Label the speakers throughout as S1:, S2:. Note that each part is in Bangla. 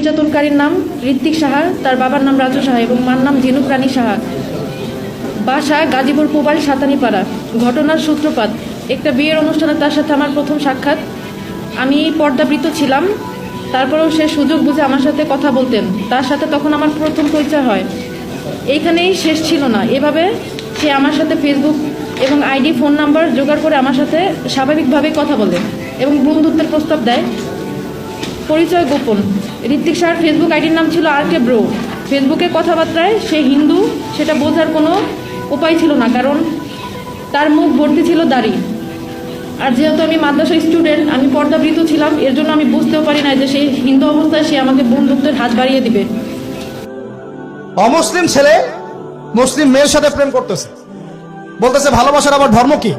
S1: নির্যাতনকারীর নাম ঋত্বিক সাহা, তার বাবার নাম রাজু সাহা এবং মার নাম ঝিনুক রানী সাহা। বাসা গাজীপুর পোবাল সাতানিপাড়া। ঘটনার সূত্রপাত, একটা বিয়ের অনুষ্ঠানে তার সাথে আমার প্রথম সাক্ষাৎ। আমি পর্দাবৃত ছিলাম, তারপরেও সে সুযোগ বুঝে আমার সাথে কথা বলতেন। তার সাথে তখন আমার প্রথম পরিচয় হয়। এইখানেই শেষ ছিল না, এভাবে সে আমার সাথে ফেসবুক এবং আইডি ফোন নাম্বার জোগাড় করে আমার সাথে স্বাভাবিকভাবেই কথা বলে এবং বন্ধুত্বের প্রস্তাব দেয়। পরিচয় গোপন। ঋত্বিক সাহার ফেসবুক আইডির নাম ছিল RK Bro। ফেসবুকে কথাবার্তায় সে হিন্দু সেটা বোঝার কোনো উপায় ছিল না, কারণ তার মুখ ভর্তি ছিল দাড়ি। আর যেহেতু আমি মাদ্রাসা স্টুডেন্ট, আমি পর্দাবৃত ছিলাম, এর জন্য আমি বুঝতেও পারি না যে সেই হিন্দু অবস্থায় সে আমাকে বন্ধুত্বের হাত বাড়িয়ে দিবে।
S2: অমুসলিম ছেলে মুসলিম মেয়ের সাথে প্রেম করতেছে, বলতেছে ভালোবাসার আবার ধর্ম কি?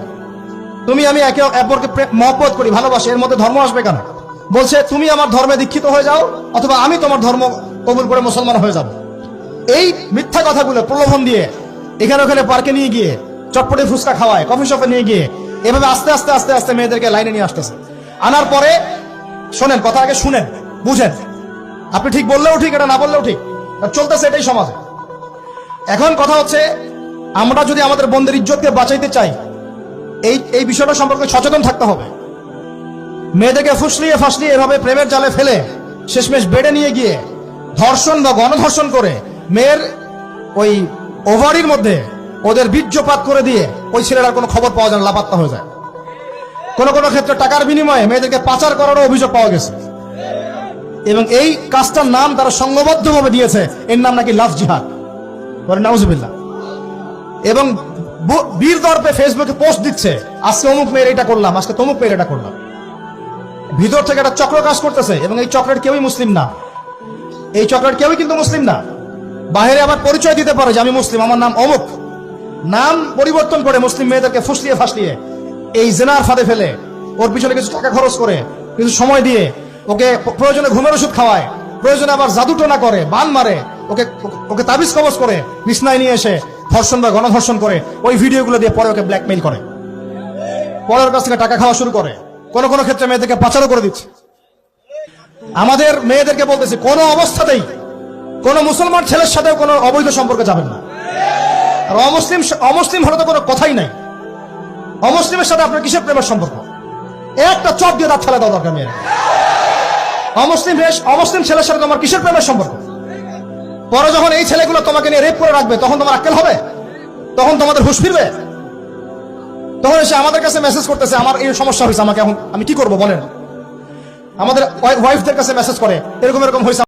S2: তুমি আমি একে অপরকে মহব্বত করি, ভালোবাসি, এর মধ্যে ধর্ম আসবে কেন? বলছে তুমি আমার ধর্মে দীক্ষিত হয়ে যাও অথবা আমি তোমার ধর্ম কবুল করে মুসলমান হয়ে যাব। এই মিথ্যা কথাগুলো প্রলোভন দিয়ে এখানে ওখানে পার্কে নিয়ে গিয়ে চটপটে ফুচকা খাওয়ায়, কফি শপে নিয়ে গিয়ে এভাবে আস্তে আস্তে আস্তে আস্তে মেয়েদেরকে লাইনে নিয়ে আসতেছে। আনার পরে শোনেন, কথা আগে শুনেন, বুঝেন। আপনি ঠিক বললেও ঠিক, এটা না বললেও ঠিক, চলতেছে এটাই সমাজে। এখন কথা হচ্ছে, আমরা যদি আমাদের বোনদের ইজ্জতকে বাঁচাইতে চাই, এই বিষয়টা সম্পর্কে সচেতন থাকতে হবে। মেয়েদেরকে ফুসলিয়ে ফাসলিয়ে এভাবে প্রেমের জালে ফেলে শেষমেশ বেডে নিয়ে গিয়ে ধর্ষণ বা গণধর্ষণ করে মেয়ের ওই ওভারির মধ্যে ওদের বীর্যপাত করে দিয়ে ওই ছেলেটার কোনো খবর পাওয়া যায় না, লাপাত্তা হয়ে যায়। কোন কোন ক্ষেত্রে টাকার বিনিময়ে মেয়েদেরকে পাচার করারও অভিযোগ পাওয়া গেছে। এবং এই কাজটার নাম তারা সংঘবদ্ধভাবে দিয়েছে, এর নাম নাকি লাভ জিহাদ। নাউজুবিল্লাহ। এবং বীর দর্পে ফেসবুকে পোস্ট দিচ্ছে, আজকে অমুক মেয়ের এটা করলাম, আজকে তমুক মেয়ের এটা করলাম। ভিতর থেকে একটা চক্র কাজ করতেছে এবং এই চক্রের কেউই মুসলিম না, এই চক্রের কেউই কিন্তু মুসলিম না। বাহিরে আবার পরিচয় দিতে পারে যে আমি মুসলিম, আমার নাম অমুক, নাম পরিবর্তন করে মুসলিম মেয়েদেরকে ফুসলিয়ে ফাসলিয়ে এই জেনার ফাঁদে ফেলে ওর পিছনে কিছু টাকা খরচ করে কিছু সময় দিয়ে ওকে প্রয়োজনে ঘুমের ওষুধ খাওয়ায়, প্রয়োজনে আবার জাদুটোনা করে, বান মারে, ওকে ওকে তাবিজ কবজ করে বিছনায় নিয়ে এসে ধর্ষণ বা গণধর্ষণ করে ওই ভিডিওগুলো দিয়ে পরে ওকে ব্ল্যাকমেইল করে, পরের কাছ থেকে টাকা খাওয়া শুরু করে। কোন কোন ক্ষেত্রে মেয়েদেরকে পাচারও করে দিচ্ছে। আমাদের মেয়েদেরকে বলতেছে কোন অবস্থাতেই কোন মুসলমান ছেলের সাথে কোনো অবৈধ সম্পর্কে যাবেন না। আর অমুসলিম হলে তো কোনো কথাই নাই। অমুসলিমের সাথে আপনার কিসের প্রেমের সম্পর্ক? একটা চপ দিয়ে দাঁত ফেলে দেওয়া দরকার মেয়ের। অমুসলিম ছেলের সাথে তোমার কিসের প্রেমের সম্পর্ক? পরে যখন এই ছেলেগুলো তোমাকে নিয়ে রেপ করে রাখবে তখন তোমার আক্কেল হবে? তখন তোমাদের হুঁশ ফিরবে? তখন এসে আমাদের কাছে মেসেজ করতেছে আমার এই সমস্যা হয়েছে, আমাকে এখন আমি কি করবো বলেন। আমাদের ওয়াইফদের কাছে মেসেজ করে এরকম এরকম হয়েছে।